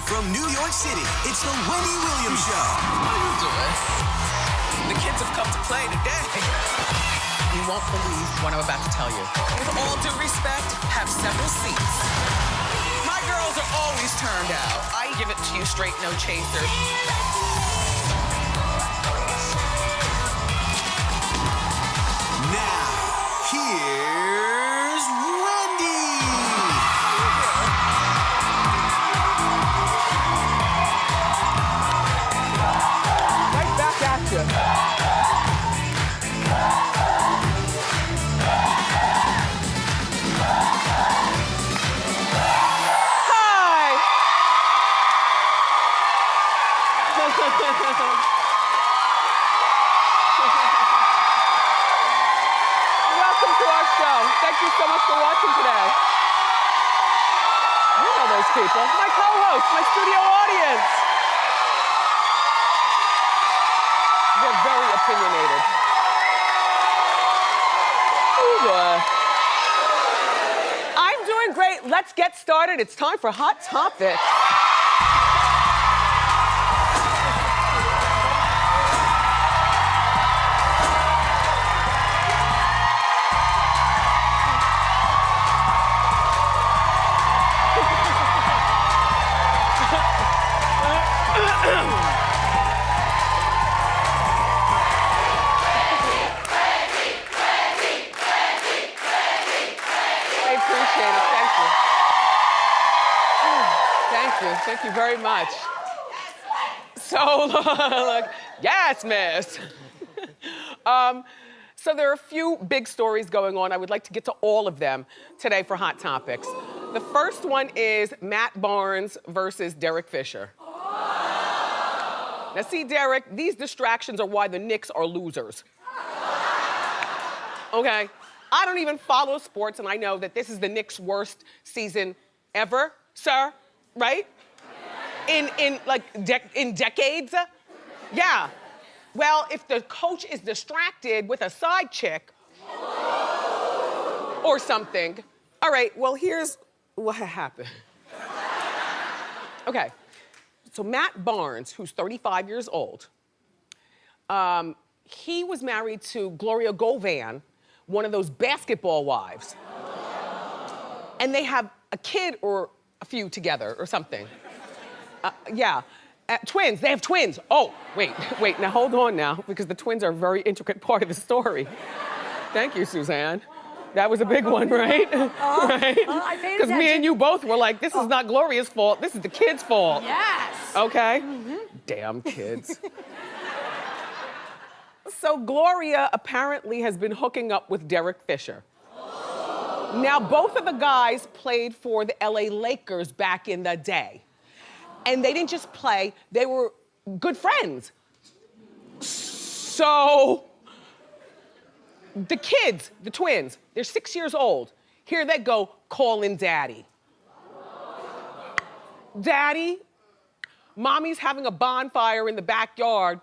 from New York City, it's the Wendy Williams Show. What are you doing? The kids have come to play today. You won't believe what I'm about to tell you. With all due respect, have several seats. My girls are always turned out. I give it to you straight, no chaser. Now, here's Wendy. Right back at you. Welcome to our show. Thank you so much for watching today. You know those people. My co-hosts, my studio audience. They're very opinionated. Ooh, I'm doing great. Let's get started. It's time for Hot Topics. Thank you very much. So, look, yes, miss. So there are a few big stories going on. I would like to get to all of them today for Hot Topics. The first one is Matt Barnes versus Derek Fisher. Now see, Derek, these distractions are why the Knicks are losers. Okay? I don't even follow sports, and I know that this is the Knicks' worst season ever, sir, right? In decades? Yeah. Well, if the coach is distracted with a side chick or something, all right, well, here's what happened. Okay, so Matt Barnes, who's 35 years old, he was married to Gloria Govan, one of those basketball wives. And they have a kid or a few together or something. Yeah, twins, they have twins. Oh, wait, now hold on now, because the twins are a very intricate part of the story. Thank you, Suzanne. That was a big one, right? Right? Because me and you both were like, this is not Gloria's fault, this is the kid's fault. Yes. Okay? Damn kids. So Gloria apparently has been hooking up with Derek Fisher. Now, both of the guys played for the LA Lakers back in the day. And they didn't just play, they were good friends. So, the kids, the twins, they're 6 years old. Here they go calling daddy. Daddy, mommy's having a bonfire in the backyard.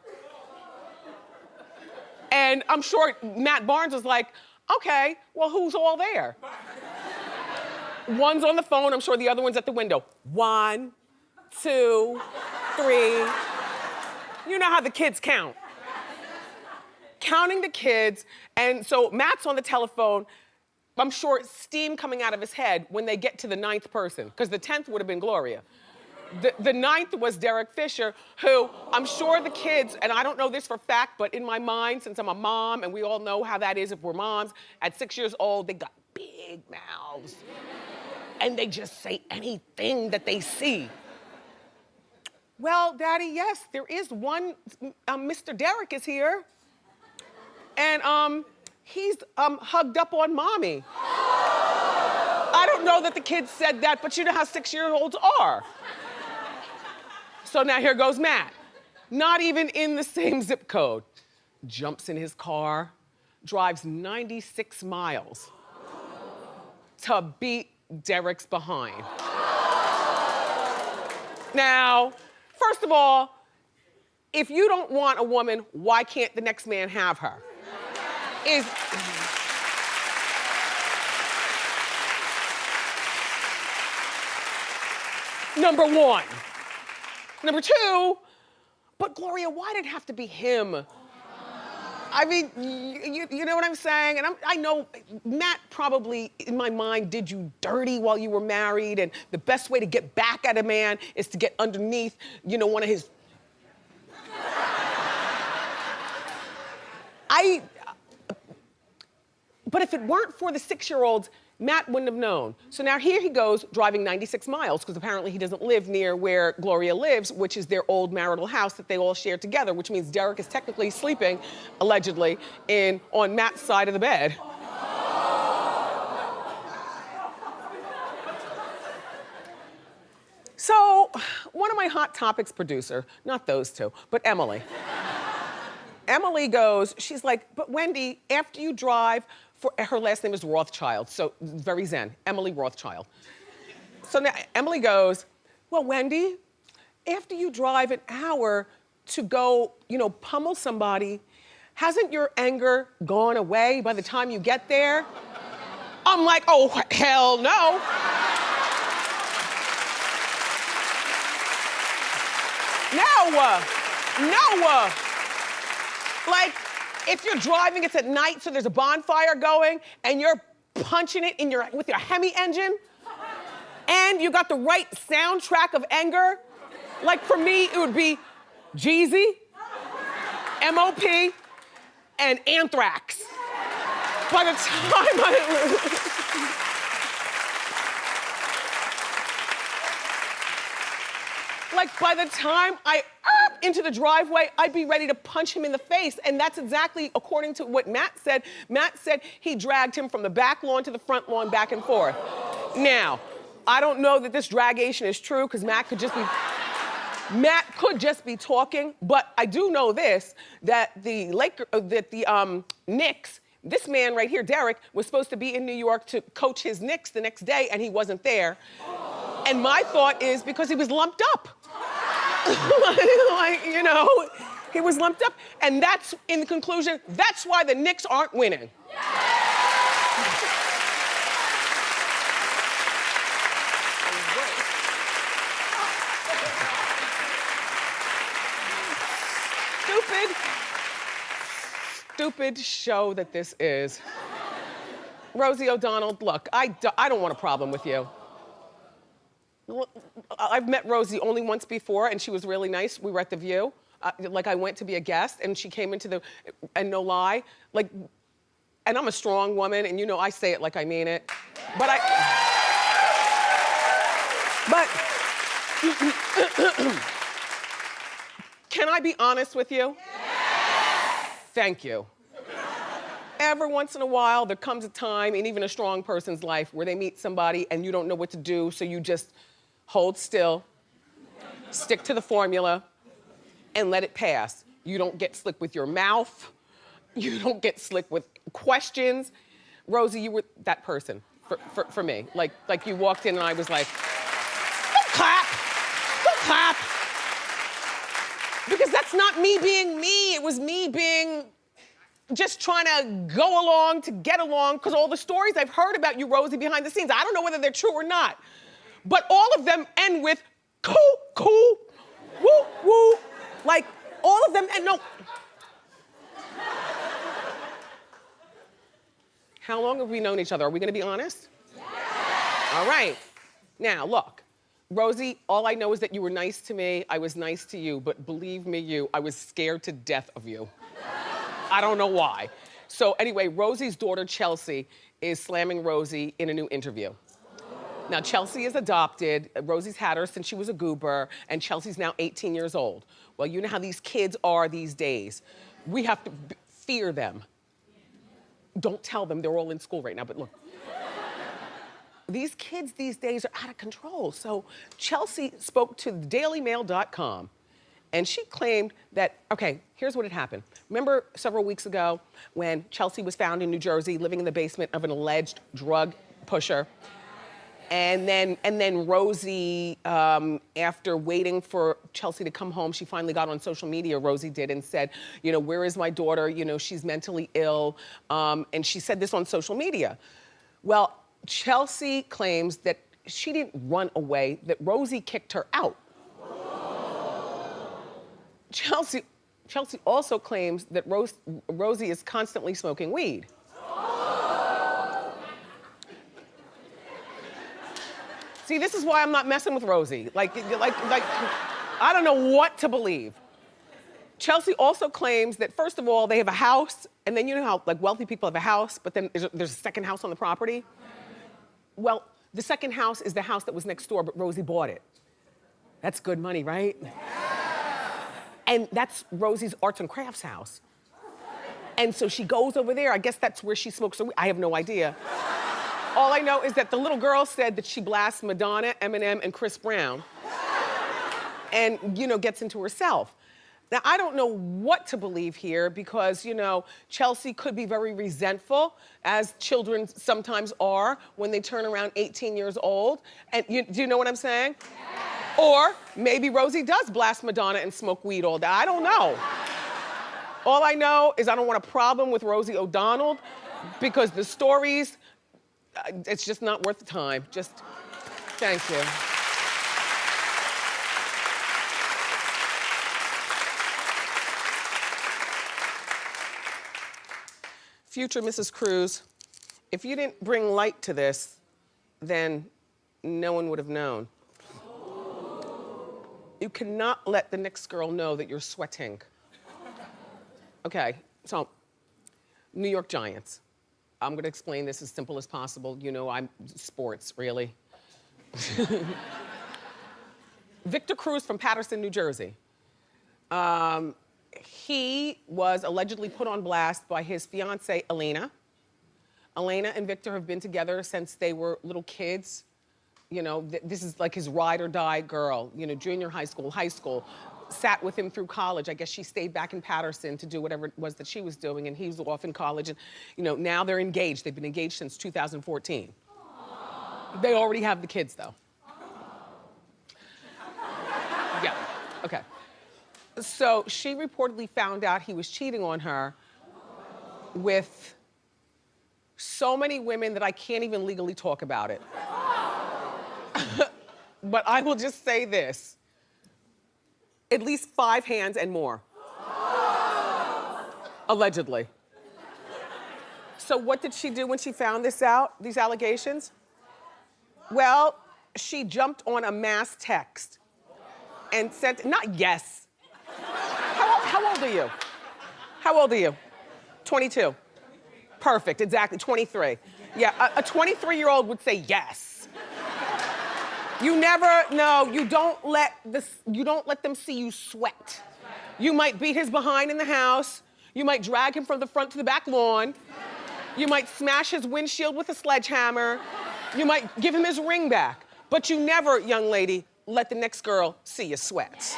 And I'm sure Matt Barnes was like, okay, well, who's all there? One's on the phone, I'm sure the other one's at the window. 1, 2, 3. You know how the kids count. Counting the kids, and so Matt's on the telephone. I'm sure steam coming out of his head when they get to the 9th person, because the 10th would have been Gloria. The 9th was Derek Fisher, who I'm sure the kids, and I don't know this for fact, but in my mind, since I'm a mom, and we all know how that is if we're moms, at 6 years old, they got big mouths. And they just say anything that they see. Well, Daddy, yes, there is one, Mr. Derek is here. And he's hugged up on Mommy. I don't know that the kids said that, but you know how 6-year-olds are. So now here goes Matt. Not even in the same zip code. Jumps in his car, drives 96 miles to beat Derek's behind. Now, first of all, if you don't want a woman, why can't the next man have her? Is number one. Number two, but Gloria, why did it have to be him? I mean, you know what I'm saying? And I know Matt probably, in my mind, did you dirty while you were married, and the best way to get back at a man is to get underneath, you know, one of his... But if it weren't for the 6-year-olds, Matt wouldn't have known. So now here he goes driving 96 miles because apparently he doesn't live near where Gloria lives, which is their old marital house that they all share together, which means Derek is technically sleeping, allegedly, on Matt's side of the bed. So one of my Hot Topics producer, not those two, but Emily. Emily goes, she's like, but Wendy, after you drive, her last name is Rothschild, so very zen, Emily Rothschild. So now Emily goes, well, Wendy, after you drive an hour to go, you know, pummel somebody, hasn't your anger gone away by the time you get there? I'm like, oh, hell no. No. Like, if you're driving, it's at night, so there's a bonfire going, and you're punching it with your Hemi engine, and you got the right soundtrack of anger. Like for me, it would be Jeezy, M.O.P., and Anthrax. By the time by the time I into the driveway, I'd be ready to punch him in the face. And that's exactly according to what Matt said. Matt said he dragged him from the back lawn to the front lawn, back and forth. Now, I don't know that this dragation is true, because Matt could just be talking, but I do know this, that the Knicks, this man right here, Derek, was supposed to be in New York to coach his Knicks the next day, and he wasn't there. And my thought is because he was lumped up. Like, you know, he was lumped up. And that's, in the conclusion, that's why the Knicks aren't winning. Stupid show that this is. Rosie O'Donnell, look, I don't want a problem with you. I've met Rosie only once before, and she was really nice. We were at The View. Like, I went to be a guest, and she came into and no lie, like, and I'm a strong woman, and you know I say it like I mean it. But can I be honest with you? Yes! Thank you. Every once in a while, there comes a time in even a strong person's life where they meet somebody and you don't know what to do, so you just hold still, stick to the formula, and let it pass. You don't get slick with your mouth. You don't get slick with questions. Rosie, you were that person for me. Like you walked in and I was like, don't clap, don't clap. Because that's not me being me. It was me being just trying to go along to get along, because all the stories I've heard about you, Rosie, behind the scenes, I don't know whether they're true or not, but all of them end with cool, cool, woo, woo. Like, all of them, and no. How long have we known each other? Are we gonna be honest? Yes. All right. Now, look, Rosie, all I know is that you were nice to me, I was nice to you, but believe me, I was scared to death of you. I don't know why. So anyway, Rosie's daughter, Chelsea, is slamming Rosie in a new interview. Now, Chelsea is adopted. Rosie's had her since she was a goober, and Chelsea's now 18 years old. Well, you know how these kids are these days. We have to fear them. Don't tell them, they're all in school right now, but look. These kids these days are out of control. So Chelsea spoke to dailymail.com. And she claimed that, okay, here's what had happened. Remember several weeks ago when Chelsea was found in New Jersey living in the basement of an alleged drug pusher? And then Rosie, after waiting for Chelsea to come home, she finally got on social media, Rosie did, and said, you know, where is my daughter? You know, she's mentally ill. And she said this on social media. Well, Chelsea claims that she didn't run away, that Rosie kicked her out. Chelsea also claims that Rosie is constantly smoking weed. See, this is why I'm not messing with Rosie. Like, I don't know what to believe. Chelsea also claims that, first of all, they have a house, and then you know how like wealthy people have a house, but then there's a second house on the property? Well, the second house is the house that was next door, but Rosie bought it. That's good money, right? And that's Rosie's arts and crafts house. And so she goes over there. I guess that's where she smokes her weed. I have no idea. All I know is that the little girl said that she blasts Madonna, Eminem, and Chris Brown. And, you know, gets into herself. Now, I don't know what to believe here because, you know, Chelsea could be very resentful, as children sometimes are when they turn around 18 years old. And do you know what I'm saying? Or maybe Rosie does blast Madonna and smoke weed all day. I don't know. All I know is I don't want a problem with Rosie O'Donnell because the stories, it's just not worth the time. Just, thank you. Future Mrs. Cruz, if you didn't bring light to this, then no one would have known. You cannot let the next girl know that you're sweating. Okay, so New York Giants. I'm gonna explain this as simple as possible. You know, I'm sports, really. Victor Cruz from Paterson, New Jersey. He was allegedly put on blast by his fiancée, Elena. Elena and Victor have been together since they were little kids. You know, this is like his ride or die girl, you know, junior high school, sat with him through college. I guess she stayed back in Paterson to do whatever it was that she was doing, and he was off in college. And, you know, now they're engaged. They've been engaged since 2014. They already have the kids, though. Yeah, okay. So she reportedly found out he was cheating on her with so many women that I can't even legally talk about it. But I will just say this. At least 5 hands and more. Allegedly. So what did she do when she found this out, these allegations? Well, she jumped on a mass text and sent, not yes. How old are you? How old are you? 22. Perfect, exactly, 23. Yeah, a 23-year-old would say yes. You never, no, you don't let them see you sweat. You might beat his behind in the house. You might drag him from the front to the back lawn. You might smash his windshield with a sledgehammer. You might give him his ring back. But you never, young lady, let the next girl see you sweat.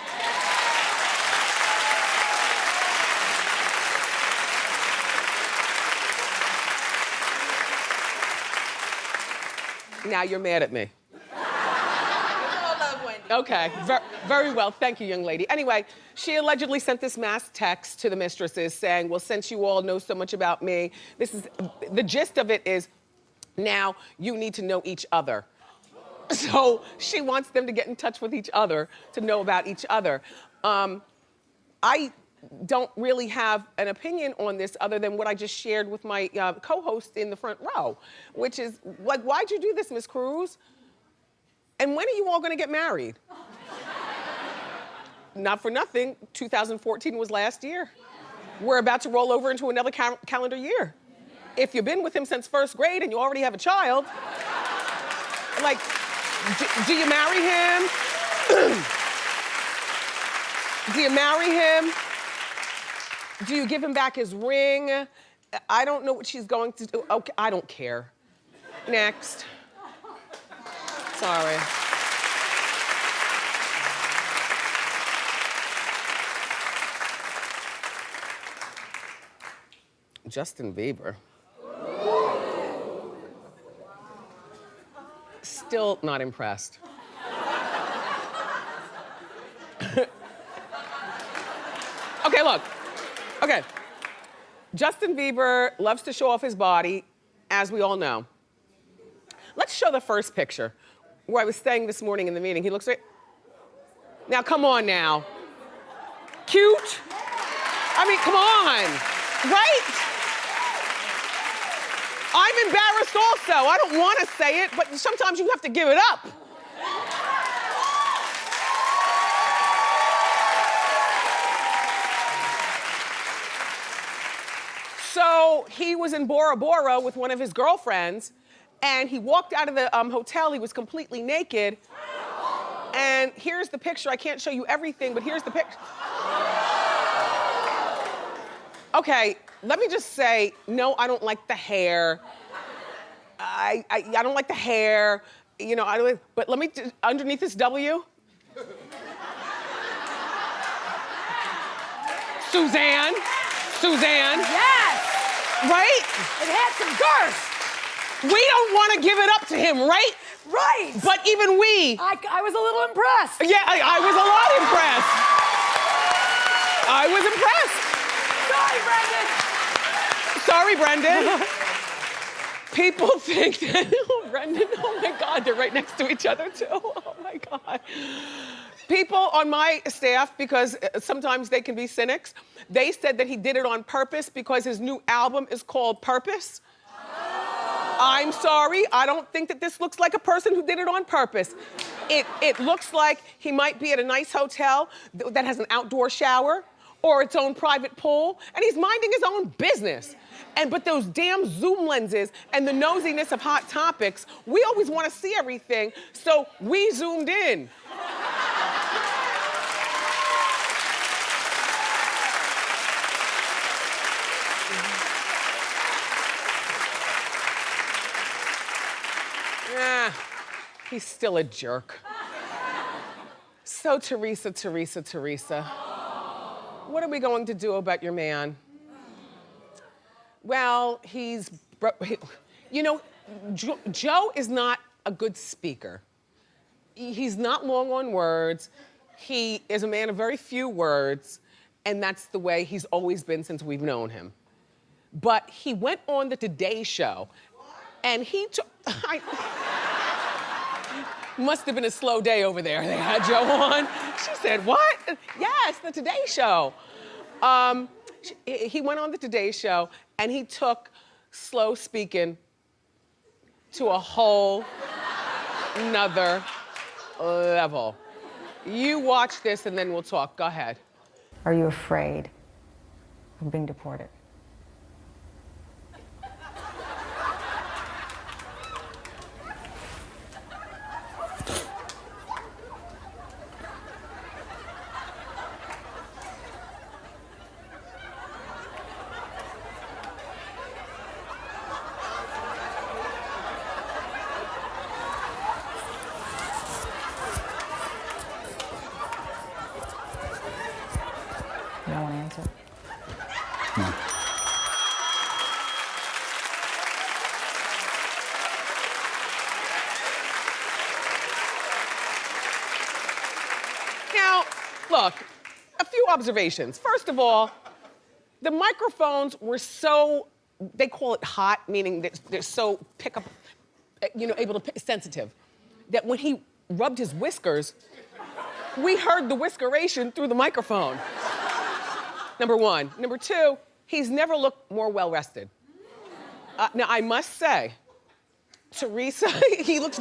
Now you're mad at me. Okay, very well. Thank you, young lady. Anyway, she allegedly sent this mass text to the mistresses saying, well, since you all know so much about me, the gist of it is, now you need to know each other. So she wants them to get in touch with each other to know about each other. I don't really have an opinion on this other than what I just shared with my co-host in the front row, which is, like, why'd you do this, Miss Cruz? And when are you all gonna get married? Not for nothing, 2014 was last year. We're about to roll over into another calendar year. If you've been with him since first grade and you already have a child, like, do you marry him? Do you marry him? Do you give him back his ring? I don't know what she's going to do. Okay, I don't care. Next. Sorry. Justin Bieber. Still not impressed. Okay, look. Okay. Justin Bieber loves to show off his body, as we all know. Let's show the first picture, where I was staying this morning in the meeting. He looks right. Now, come on now. cute? I mean, come on, right? I'm embarrassed also. I don't want to say it, but sometimes you have to give it up. So he was in Bora Bora with one of his girlfriends, and he walked out of the hotel. He was completely naked. And here's the picture. I can't show you everything, but here's the picture. Okay, let me just say, no, I don't like the hair. I don't like the hair. You know, but let me, underneath this W. Suzanne. Yes! Right? It had some girth. We don't want to give it up to him, right? Right! But even we. I was a little impressed. Yeah, I was a lot impressed. I was impressed. Sorry, Brendan. Sorry, Brendan. People think that, oh, Brendan, oh my God, they're right next to each other too. Oh my God. People on my staff, because sometimes they can be cynics, they said that he did it on purpose because his new album is called Purpose. I'm sorry, I don't think that this looks like a person who did it on purpose. It looks like he might be at a nice hotel that has an outdoor shower or its own private pool, and he's minding his own business. But those damn zoom lenses and the nosiness of Hot Topics, we always want to see everything, so we zoomed in. He's still a jerk. So Teresa, what are we going to do about your man? Well, you know, Joe is not a good speaker. He's not long on words. He is a man of very few words, and that's the way he's always been since we've known him. But he went on the Today Show, and he took, must have been a slow day over there. They had Joe on. She said, what? Yes, the Today Show. He went on the Today Show and he took slow speaking to a whole nother level. You watch this and then we'll talk. Go ahead. Are you afraid of being deported? You don't want to answer? No. Now, look, a few observations. First of all, the microphones were so, they call it hot, meaning that they're so able to sensitive, that when he rubbed his whiskers, we heard the whiskeration through the microphone. Number one. Number two, he's never looked more well-rested. Now, I must say, Teresa, he looks,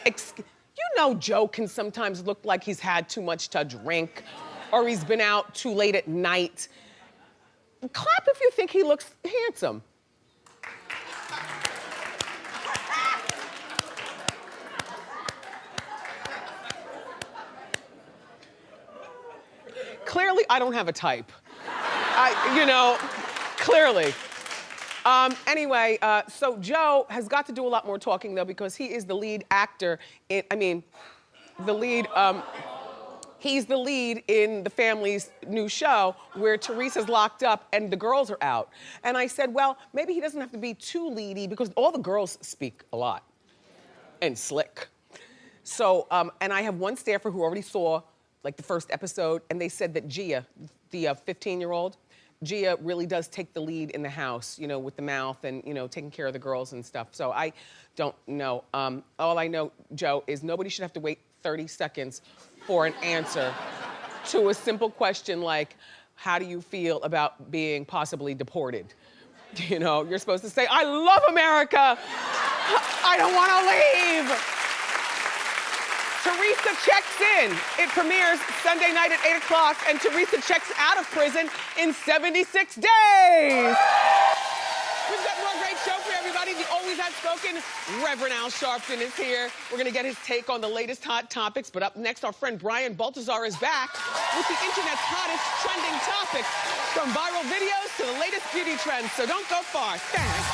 you know Joe can sometimes look like he's had too much to drink or he's been out too late at night. Clap if you think he looks handsome. Clearly, I don't have a type. Clearly. Anyway, so Joe has got to do a lot more talking though because he is the lead actor he's the lead in the family's new show where Teresa's locked up and the girls are out. And I said, well, maybe he doesn't have to be too leady because all the girls speak a lot and slick. So, and I have one staffer who already saw like the first episode, and they said that Gia, the 15-year-old, Gia really does take the lead in the house, you know, with the mouth and, you know, taking care of the girls and stuff. So I don't know. All I know, Joe, is nobody should have to wait 30 seconds for an answer to a simple question like, how do you feel about being possibly deported? You know, you're supposed to say, I love America. I don't want to leave. Teresa checks in. It premieres Sunday night at 8 o'clock, and Teresa checks out of prison in 76 days. We've got more great show for everybody. The always outspoken Reverend Al Sharpton is here. We're gonna get his take on the latest hot topics, but up next, our friend Balthazar is back with the internet's hottest trending topics, from viral videos to the latest beauty trends. So don't go far. Thanks.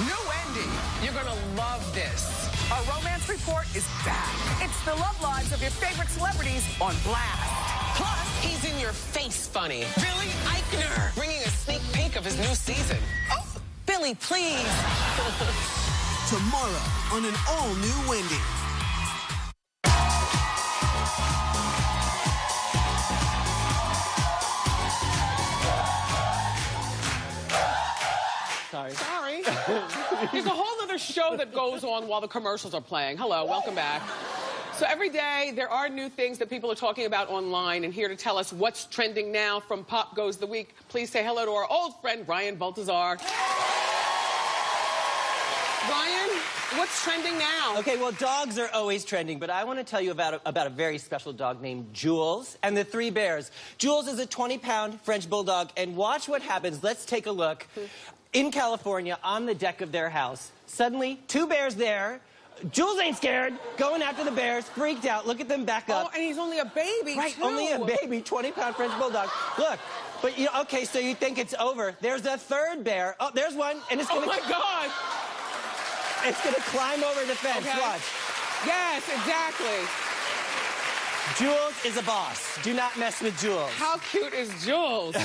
New Wendy, you're gonna love this. Our romance report is back. It's the love lives of your favorite celebrities on blast. Plus, he's in your face funny. Billy Eichner, bringing a sneak peek of his new season. Oh, Billy, please. Tomorrow on an all-new Wendy. Sorry. There's a whole other show that goes on while the commercials are playing. Hello, welcome back. So every day, there are new things that people are talking about online, and here to tell us what's trending now from Pop Goes the Week, please say hello to our old friend, Balthazar. Brian, what's trending now? Okay, well, dogs are always trending, but I want to tell you about a very special dog named Jules and the 3 bears. Jules is a 20-pound French bulldog, and watch what happens. Let's take a look. In California, on the deck of their house, suddenly 2 bears there. Jules ain't scared, going after the bears, freaked out. Look at them back up. Oh, and he's only a baby, right, too. only a baby, 20-pound French bulldog. Look, but you know, okay, so you think it's over. There's a 3rd bear. Oh, there's one, and it's gonna... Oh, my God! It's gonna climb over the fence. Okay. Watch. Yes, exactly. Jules is a boss. Do not mess with Jules. How cute is Jules?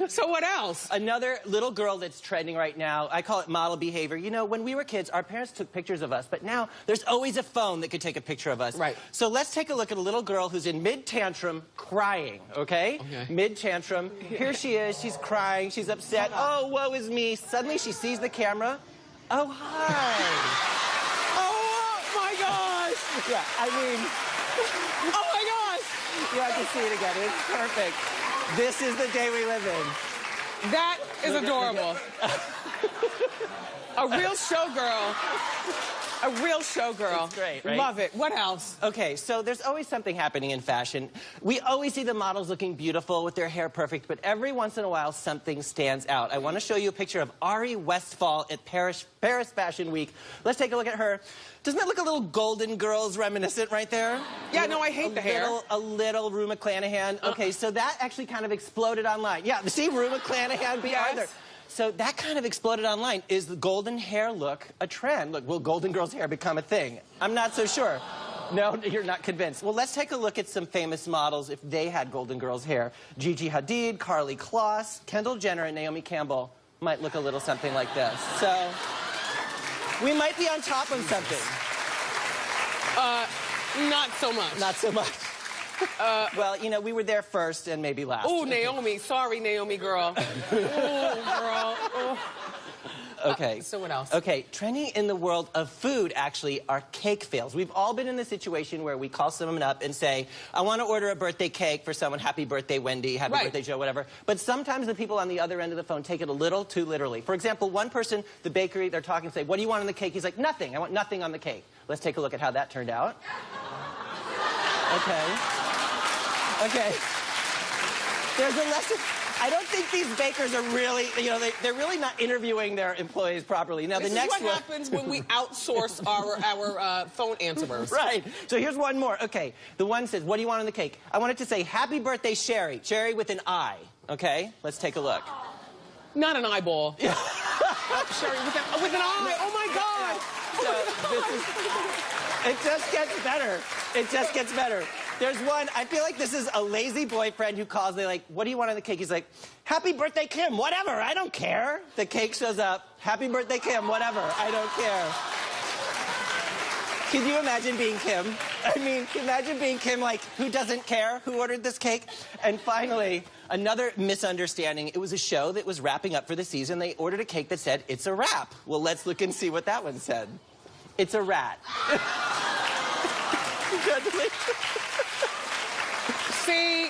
So what else? Another little girl that's trending right now, I call it model behavior. You know, when we were kids, our parents took pictures of us, but now there's always a phone that could take a picture of us. Right. So let's take a look at a little girl who's in mid-tantrum crying, okay? Mid-tantrum. Here she is. She's crying. She's upset. Oh, woe is me. Suddenly she sees the camera. Oh, hi. Oh, my gosh! Yeah, I mean... Oh, my gosh! You have to see it again. It's perfect. This is the day we live in. That is adorable. A real showgirl. A real showgirl. It's great, right? Love it. What else? Okay, so there's always something happening in fashion. We always see the models looking beautiful with their hair perfect, but every once in a while something stands out. I want to show you a picture of Ari Westphal at Paris Fashion Week. Let's take a look at her. Doesn't that look a little Golden Girls reminiscent right there? Yeah, no, I hate the hair. A little Rue McClanahan. Okay, so that actually kind of exploded online. Yeah, see Rue McClanahan, B. Arthur. So that kind of exploded online. Is the golden hair look a trend? Look, will Golden Girls' hair become a thing? I'm not so sure. No, you're not convinced. Well, let's take a look at some famous models if they had Golden Girls' hair. Gigi Hadid, Karlie Kloss, Kendall Jenner, and Naomi Campbell might look a little something like this. So we might be on top of something. Not so much. Not so much. Well, you know, we were there first and maybe last. Oh, Naomi. Sorry, Naomi girl. Oh, girl. Oh. Okay. So what else? Okay, trending in the world of food, actually, are cake fails. We've all been in the situation where we call someone up and say, I want to order a birthday cake for someone. Happy birthday, Wendy. Happy birthday, Joe, whatever. But sometimes the people on the other end of the phone take it a little too literally. For example, one person, the bakery, they're talking and say, what do you want on the cake? He's like, nothing. I want nothing on the cake. Let's take a look at how that turned out. Okay. Okay. There's a lesson. I don't think these bakers are really, you know, they're really not interviewing their employees properly. Now, This the next is what happens when we outsource our phone answerers. Right. So here's one more. Okay. The one says, what do you want on the cake? I want it to say, happy birthday, Sherry. Sherry with an I. Okay? Let's take a look. Not an eyeball. Sherry with an eye. Oh, my God. So this is, it just gets better. It just gets better. There's one, I feel like this is a lazy boyfriend who calls me like, what do you want on the cake? He's like, happy birthday, Kim, whatever, I don't care. The cake shows up, happy birthday, Kim, whatever, I don't care. Can you imagine being Kim? I mean, imagine being Kim, like, who doesn't care who ordered this cake? And finally, another misunderstanding. It was a show that was wrapping up for the season. They ordered a cake that said, it's a wrap. Well, let's look and see what that one said. It's a rat. Congratulations. See,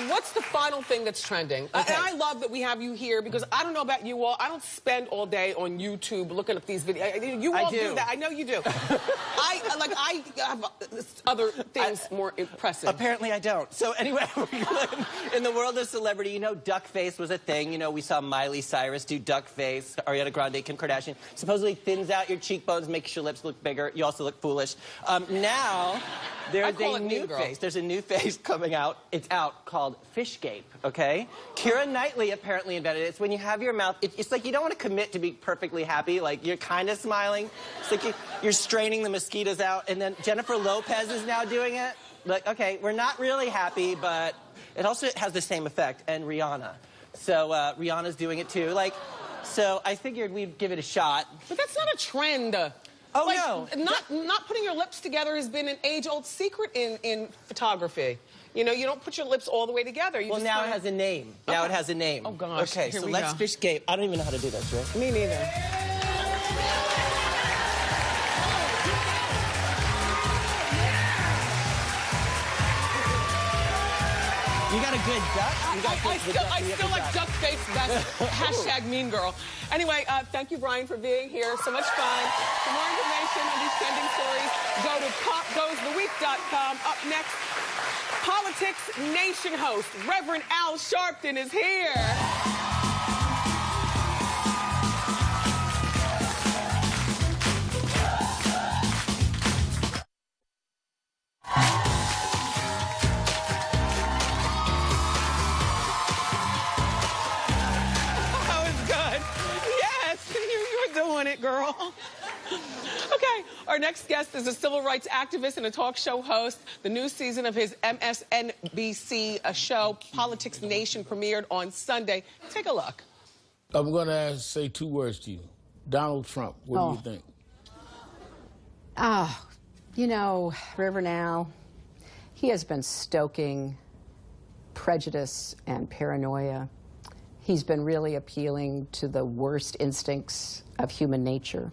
what's the final thing that's trending? Okay. And I love that we have you here because I don't know about you all. I don't spend all day on YouTube looking up these videos. You all do that. I know you do. I have other things more impressive. Apparently I don't. So anyway, in the world of celebrity, you know, duck face was a thing. You know, we saw Miley Cyrus do duck face. Ariana Grande, Kim Kardashian. Supposedly thins out your cheekbones, makes your lips look bigger. You also look foolish. Now, there's a new face. There's a new face coming out. It's out called Fishgape, okay? Keira Knightley apparently invented it. It's when you have your mouth, it's like you don't want to commit to be perfectly happy. Like, you're kind of smiling. It's like you're straining the mosquitoes out. And then Jennifer Lopez is now doing it. Like, okay, we're not really happy, but it also has the same effect. And Rihanna. So Rihanna's doing it too. Like, so I figured we'd give it a shot. But that's not a trend. Oh, like, no. Not putting your lips together has been an age-old secret in photography. You know, you don't put your lips all the way together. You Well, just now kinda... it has a name. Now it has a name. Oh, gosh. Okay, Here so we let's go. Fishgape. I don't even know how to do this, right? Me neither. You got a good duck? You got I still like duck face best. Hashtag mean girl. Anyway, thank you, Brian, for being here. So much fun. For more information on these trending stories, go to popgoestheweek.com. Up next, Politics Nation host Reverend Al Sharpton is here. Girl. Okay, our next guest is a civil rights activist and a talk show host. The new season of his MSNBC show, Politics Nation, premiered on Sunday. Take a look. I'm going to say two words to you. Donald Trump, what do you think? You know, Reverend Al, he has been stoking prejudice and paranoia. He's been really appealing to the worst instincts of human nature.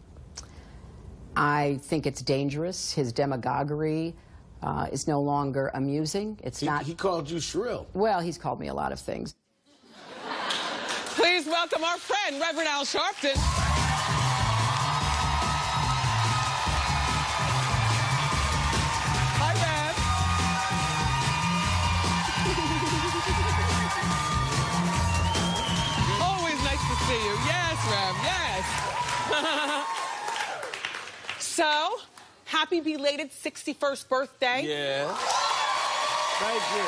I think it's dangerous. His demagoguery is no longer amusing. It's not. He called you shrill. Well, he's called me a lot of things. Please welcome our friend, Reverend Al Sharpton. Hi, Rev. Always nice to see you. Yes, Rev, yes. So, happy belated 61st birthday. Yeah. Thank you.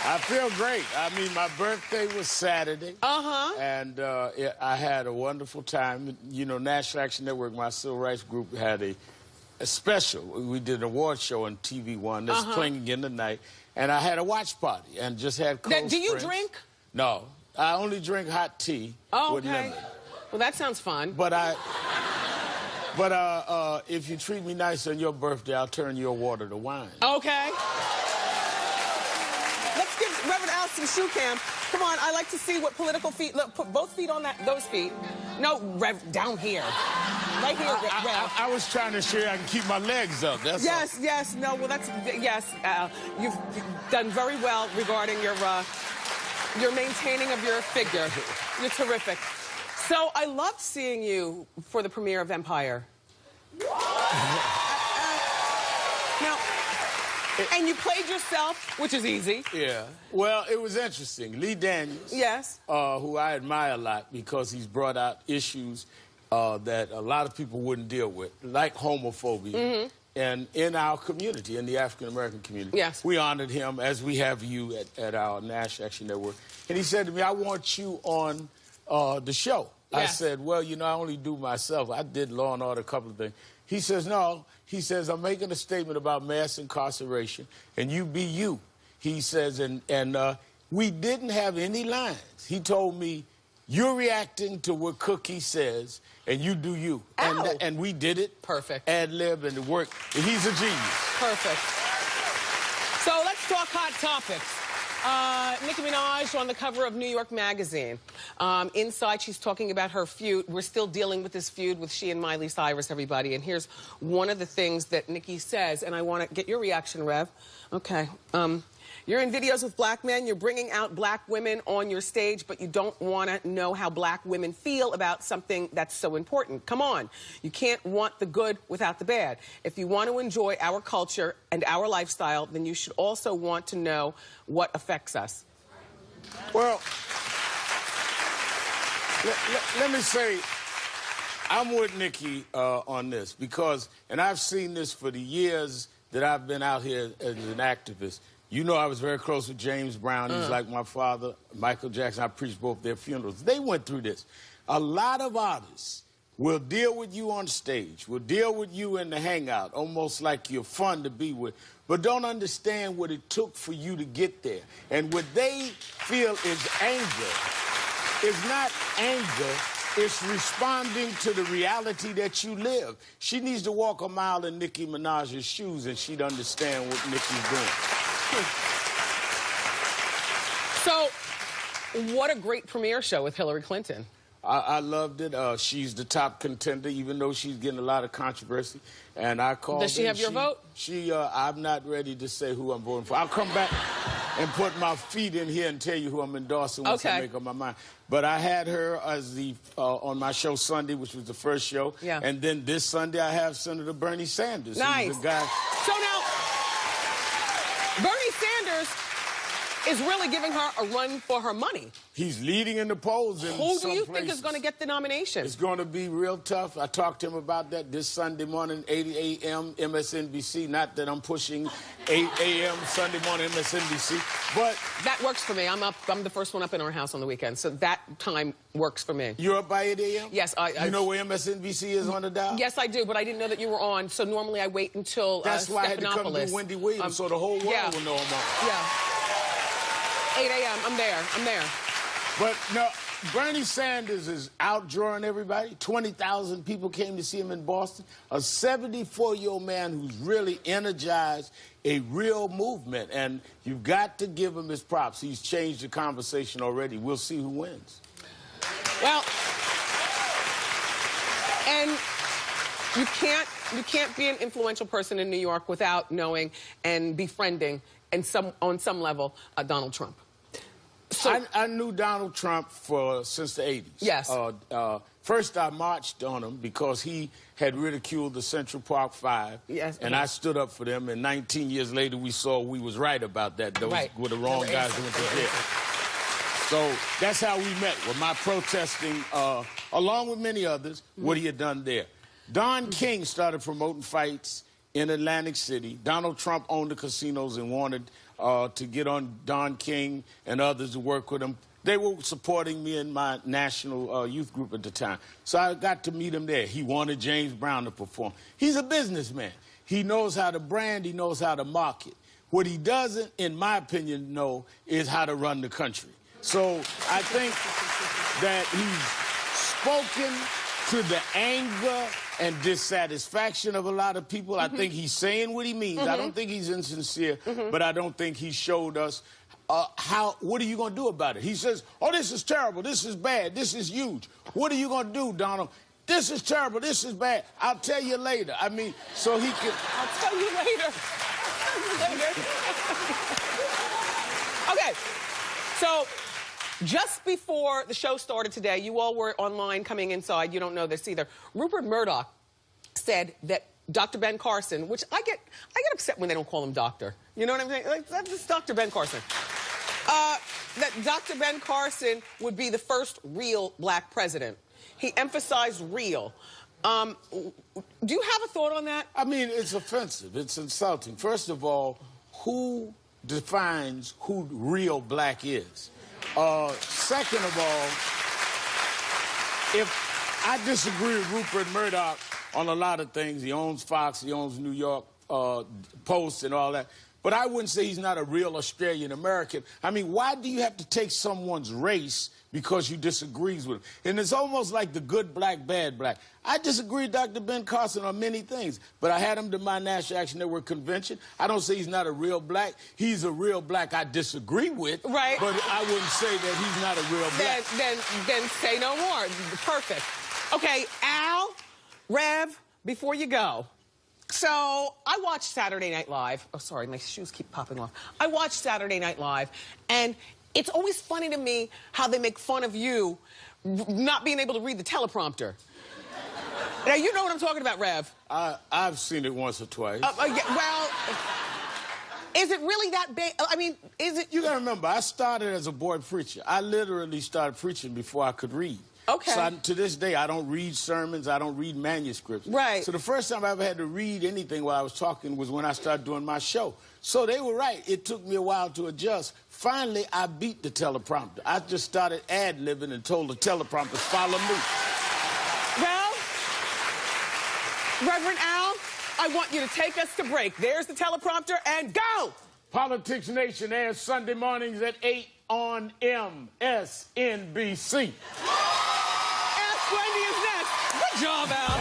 I feel great. I mean, my birthday was Saturday. And I had a wonderful time. You know, National Action Network, my civil rights group, had a special. We did an award show on TV1 that's playing again tonight. And I had a watch party and just had close Do you friends. drink? No. I only drink hot tea with lemon. Well, that sounds fun. But if you treat me nice on your birthday, I'll turn your water to wine. Okay. Let's give Reverend Al some shoe cam. Come on, I like to see what political feet. Look, put both feet on those feet. No, Rev, down here. Right here, Rev. I was trying to share I can keep my legs up. That's yes, all. yes, no, well, that's, yes, Al. You've done very well regarding your maintaining of your figure. You're terrific. So I loved seeing you for the premiere of Empire. Now, and you played yourself, which is easy. Yeah. Well, it was interesting. Lee Daniels, yes, who I admire a lot because he's brought out issues that a lot of people wouldn't deal with, like homophobia. And in our community, in the African-American community, yes, we honored him, as we have you at our National Action Network. And he said to me, I want you on the show. Yes. I said, well, you know, I only do myself. I did Law and Order, a couple of things. He says, no. He says, I'm making a statement about mass incarceration, and you be you. He says, and we didn't have any lines. He told me, you're reacting to what Cookie says, and you do you. And we did it. Perfect. Ad-lib, and it worked. And he's a genius. Perfect. So let's talk hot topics. Nicki Minaj on the cover of New York Magazine. Inside, she's talking about her feud. We're still dealing with this feud with she and Miley Cyrus, everybody. And here's one of the things that Nicki says, and I want to get your reaction, Rev. Okay. You're in videos with black men, you're bringing out black women on your stage, but you don't want to know how black women feel about something that's so important. Come on. You can't want the good without the bad. If you want to enjoy our culture and our lifestyle, then you should also want to know what affects us. Well, let me say, I'm with Nicki on this because, and I've seen this for the years that I've been out here as an activist. You know I was very close with James Brown. He's like my father. Michael Jackson, I preached both their funerals. They went through this. A lot of artists will deal with you on stage, will deal with you in the hangout, almost like you're fun to be with, but don't understand what it took for you to get there. And what they feel is anger. It's not anger. It's responding to the reality that you live. She needs to walk a mile in Nicki Minaj's shoes and she'd understand what Nicki's doing. So, what a great premiere show with Hillary Clinton. I loved it. She's the top contender, even though she's getting a lot of controversy. And I called. Does she have your vote? I'm not ready to say who I'm voting for. I'll come back and put my feet in here and tell you who I'm endorsing once I make up my mind. But I had her as the on my show Sunday, which was the first show. Yeah. And then this Sunday I have Senator Bernie Sanders. Nice. Who's the guy. So now, Bernie Sanders is really giving her a run for her money. He's leading in the polls in Who some do you places. think is going to get the nomination? It's going to be real tough. I talked to him about that this Sunday morning, 8 a.m. MSNBC. Not that I'm pushing 8 a.m. Sunday morning MSNBC, but... That works for me. I'm up. I'm the first one up in our house on the weekend, so that time works for me. You're up by 8 a.m.? Yes. You know where MSNBC is on the dial? Yes, I do, but I didn't know that you were on, so normally I wait until That's why I had to come to Wendy Williams so the whole world will know I'm on. Yeah. 8 a.m. I'm there. I'm there. But no, Bernie Sanders is outdrawing everybody. 20,000 people came to see him in Boston. A 74-year-old man who's really energized a real movement. And you've got to give him his props. He's changed the conversation already. We'll see who wins. Well, and you can't be an influential person in New York without knowing and befriending and on some level Donald Trump. So, I knew Donald Trump since the 80s. Yes. First, I marched on him because he had ridiculed the Central Park Five. Yes. And I stood up for them. And 19 years later, we saw we was right about that. Those were the wrong guys who went to jail. So that's how we met, with my protesting, along with many others, what he had done there. Don King started promoting fights in Atlantic City. Donald Trump owned the casinos and wanted to get on Don King and others to work with him. They were supporting me in my national youth group at the time. So I got to meet him there. He wanted James Brown to perform. He's a businessman. He knows how to brand. He knows how to market. What he doesn't, in my opinion, know is how to run the country. So I think that he's spoken to the anger and dissatisfaction of a lot of people. I think he's saying what he means. I don't think he's insincere, but I don't think he showed us what are you going to do about it? He says, oh, this is terrible, this is bad, this is huge. What are you going to do, Donald? This is terrible, this is bad. I'll tell you later. I mean, so he can... I'll tell you later. Okay, so just before the show started today, you all were online coming inside. You don't know this either. Rupert Murdoch said that Dr. Ben Carson, which I get upset when they don't call him doctor. You know what I'm saying? Like, that's Dr. Ben Carson. That Dr. Ben Carson would be the first real black president. He emphasized real. Do you have a thought on that? I mean, it's offensive. It's insulting. First of all, who defines who real black is? Second of all, if I disagree with Rupert Murdoch on a lot of things, he owns Fox, he owns New York Post and all that, but I wouldn't say he's not a real Australian American. I mean, why do you have to take someone's race because you disagree with him? And it's almost like the good black, bad black. I disagree with Dr. Ben Carson on many things, but I had him to my National Action Network convention. I don't say he's not a real black. He's a real black I disagree with, right? But I wouldn't say that he's not a real black. Then say no more. Perfect. Okay, Al, Rev, before you go. So I watched Saturday Night Live. Oh, sorry, my shoes keep popping off. I watched Saturday Night Live, and it's always funny to me how they make fun of you not being able to read the teleprompter. Now, you know what I'm talking about, Rev. I've seen it once or twice. Yeah, well, is it really that big? I mean, is it? You gotta remember, I started as a boy preacher. I literally started preaching before I could read. Okay. So to this day, I don't read sermons. I don't read manuscripts. Right. So the first time I ever had to read anything while I was talking was when I started doing my show. So they were right. It took me a while to adjust. Finally, I beat the teleprompter. I just started ad-libbing and told the teleprompter, follow me. Well, Reverend Al, I want you to take us to break. There's the teleprompter, and go! Politics Nation airs Sunday mornings at 8 on MSNBC. Ask Wendy is next. Good job, Al.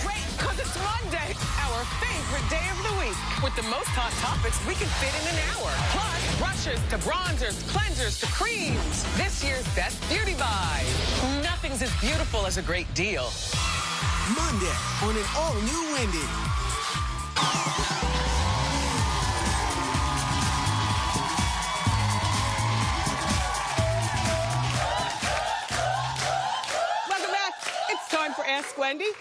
Great, because it's Monday, our favorite day of the week. With the most hot topics we can fit in an hour. Plus, brushes to bronzers, cleansers to creams. This year's best beauty buy. Nothing's as beautiful as a great deal. Monday on an all-new Wendy. Welcome back. It's time for Ask Wendy.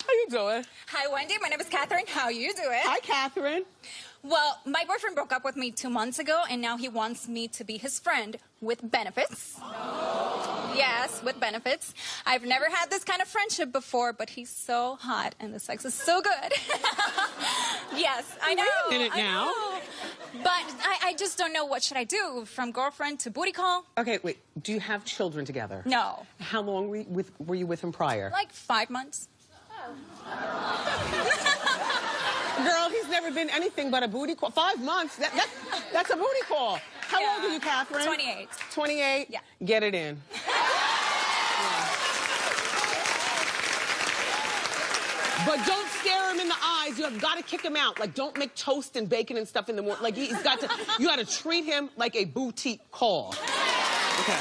How you doing? Hi, Wendy. My name is Catherine. How you doing? Hi, Catherine. Well, my boyfriend broke up with me 2 months ago, and now he wants me to be his friend with benefits. Yes, with benefits. I've never had this kind of friendship before, but he's so hot, and the sex is so good. Yes, I know. Wait a minute now. know. But I just don't know what should I do, from girlfriend to booty call. Okay, wait. Do you have children together? No. How long were you with him prior? Like 5 months. Girl, he's never been anything but a booty call. 5 months. That's a booty call. How old are you, Catherine? 28. 28? Yeah. Get it in. But don't stare him in the eyes. You have got to kick him out. Like, don't make toast and bacon and stuff in the morning. Like, you got to treat him like a boutique call. Okay.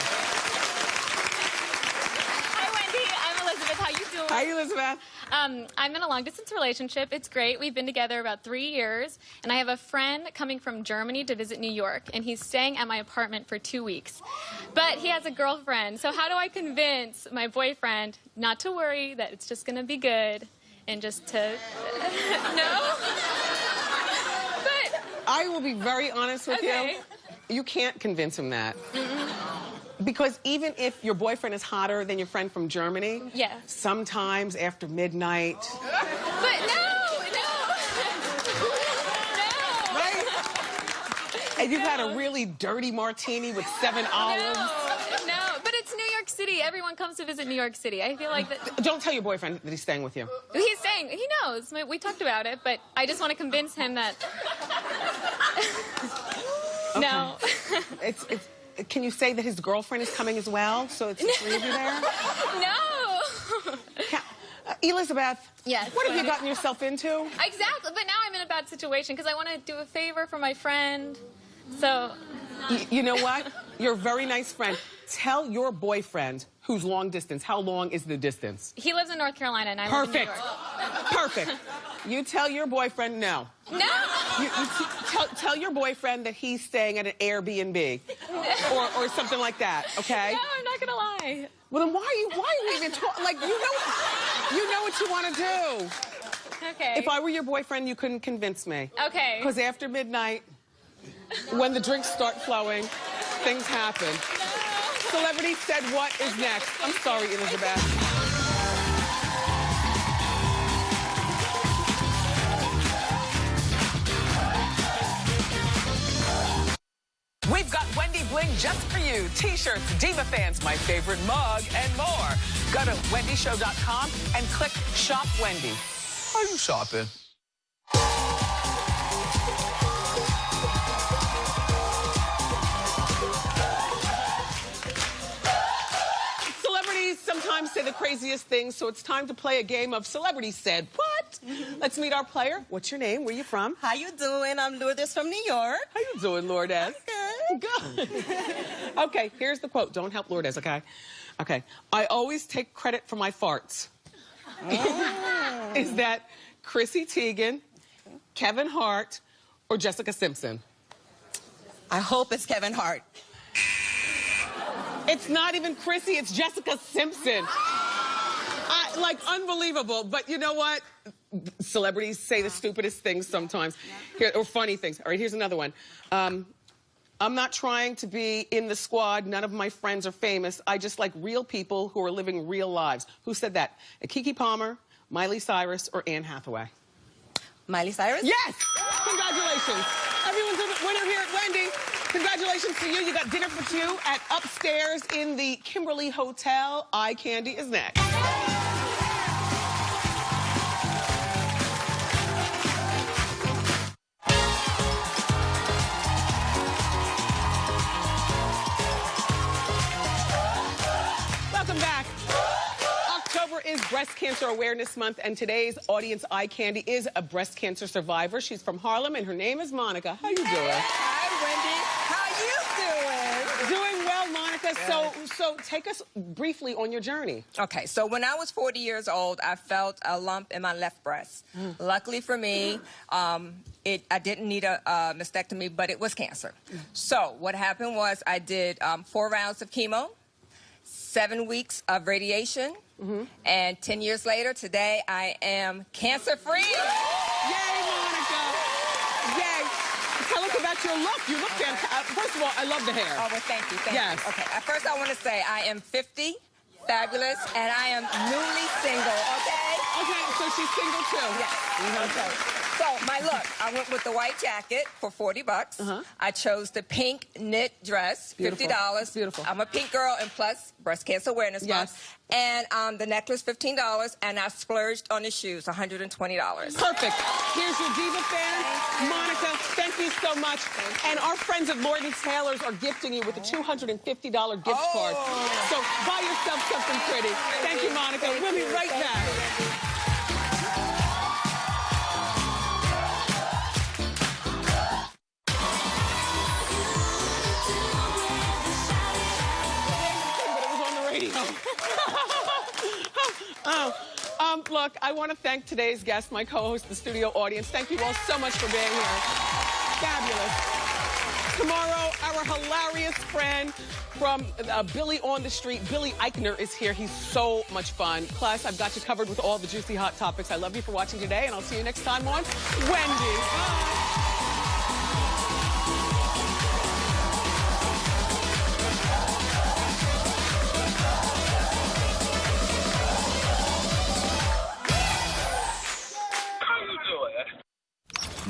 Hi, Wendy. I'm Elizabeth. How you doing? Hi, Elizabeth. I'm in a long-distance relationship. It's great. We've been together about 3 years, and I have a friend coming from Germany to visit New York, and he's staying at my apartment for 2 weeks. But he has a girlfriend, so how do I convince my boyfriend not to worry, that it's just going to be good, and just to... No? But... I will be very honest with you. You can't convince him that. Because even if your boyfriend is hotter than your friend from Germany, sometimes after midnight... But no! Right? And you've had a really dirty martini with 7 olives. No, but it's New York City. Everyone comes to visit New York City. I feel like that... Don't tell your boyfriend that he's staying with you. He's staying. He knows. We talked about it, but I just want to convince him that... No. Can you say that his girlfriend is coming as well? So it's the 3 of you there? No. Elizabeth. Yes. What have you gotten yourself into? Exactly. But now I'm in a bad situation because I want to do a favor for my friend. So... You know what? You're a very nice friend. Tell your boyfriend who's long distance. How long is the distance? He lives in North Carolina and I live in New York. Perfect. You tell your boyfriend no. No. You tell your boyfriend that he's staying at an Airbnb or something like that. Okay? No, I'm not gonna lie. Well, then why are you even talking? Like, you know what you want to do. Okay. If I were your boyfriend, you couldn't convince me. Okay. Because after midnight, when the drinks start flowing, things happen. No. Celebrity Said What is next. I'm sorry, Elizabeth. We've got Wendy bling just for you. T-shirts, Diva Fans, my favorite mug, and more. Go to wendyshow.com and click Shop Wendy. Are you shopping? Celebrities sometimes say the craziest things, so it's time to play a game of Celebrity Said What? Let's meet our player. What's your name? Where you from? How you doing? I'm Lourdes from New York. How you doing, Lourdes? Good. Okay, here's the quote. Don't help Lourdes, okay? Okay. I always take credit for my farts. Is that Chrissy Teigen, Kevin Hart, or Jessica Simpson? I hope it's Kevin Hart. It's not even Chrissy, it's Jessica Simpson. Like, unbelievable. But you know what? Celebrities say the stupidest things sometimes. Here, or funny things. All right, here's another one. I'm not trying to be in the squad. None of my friends are famous. I just like real people who are living real lives. Who said that? Keke Palmer, Miley Cyrus, or Anne Hathaway? Miley Cyrus? Yes! Congratulations. Everyone's a winner here at Wendy. Congratulations to you. You got dinner for two at upstairs in the Kimberly Hotel. Eye candy is next. Welcome back. October is Breast Cancer Awareness Month, and today's audience eye candy is a breast cancer survivor. She's from Harlem, and her name is Monica. How you doing? Hi, Wendy. How you doing? Doing well, Monica. So take us briefly on your journey. Okay, so when I was 40 years old, I felt a lump in my left breast. Luckily for me, I didn't need a mastectomy, but it was cancer. So what happened was I did 4 rounds of chemo, 7 weeks of radiation, and 10 years later, today, I am cancer-free. Yay, Monica! Yay! Tell us about your look. You look fantastic. First of all, I love the hair. Oh, well, thank you, thank Yes. you. Okay, at first I want to say I am 50, fabulous, and I am newly single, okay? Okay, so she's single too. Yes. Okay. So my look, I went with the white jacket for $40. I chose the pink knit dress, $50. Beautiful. I'm a pink girl, and plus Breast Cancer Awareness Month. And the necklace, $15, and I splurged on the shoes, $120. Perfect. Here's your Diva Fan. Monica, thank you so much. And our friends at Lord & Taylor's are gifting you with a $250 gift card. So buy yourself something pretty. Thank you, Monica. We'll be right back. Look, I want to thank today's guest, my co-host, the studio audience. Thank you all so much for being here. Fabulous. Tomorrow, our hilarious friend from Billy on the Street, Billy Eichner, is here. He's so much fun. Plus, I've got you covered with all the juicy hot topics. I love you for watching today, and I'll see you next time on Wendy. Bye.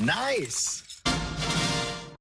Nice.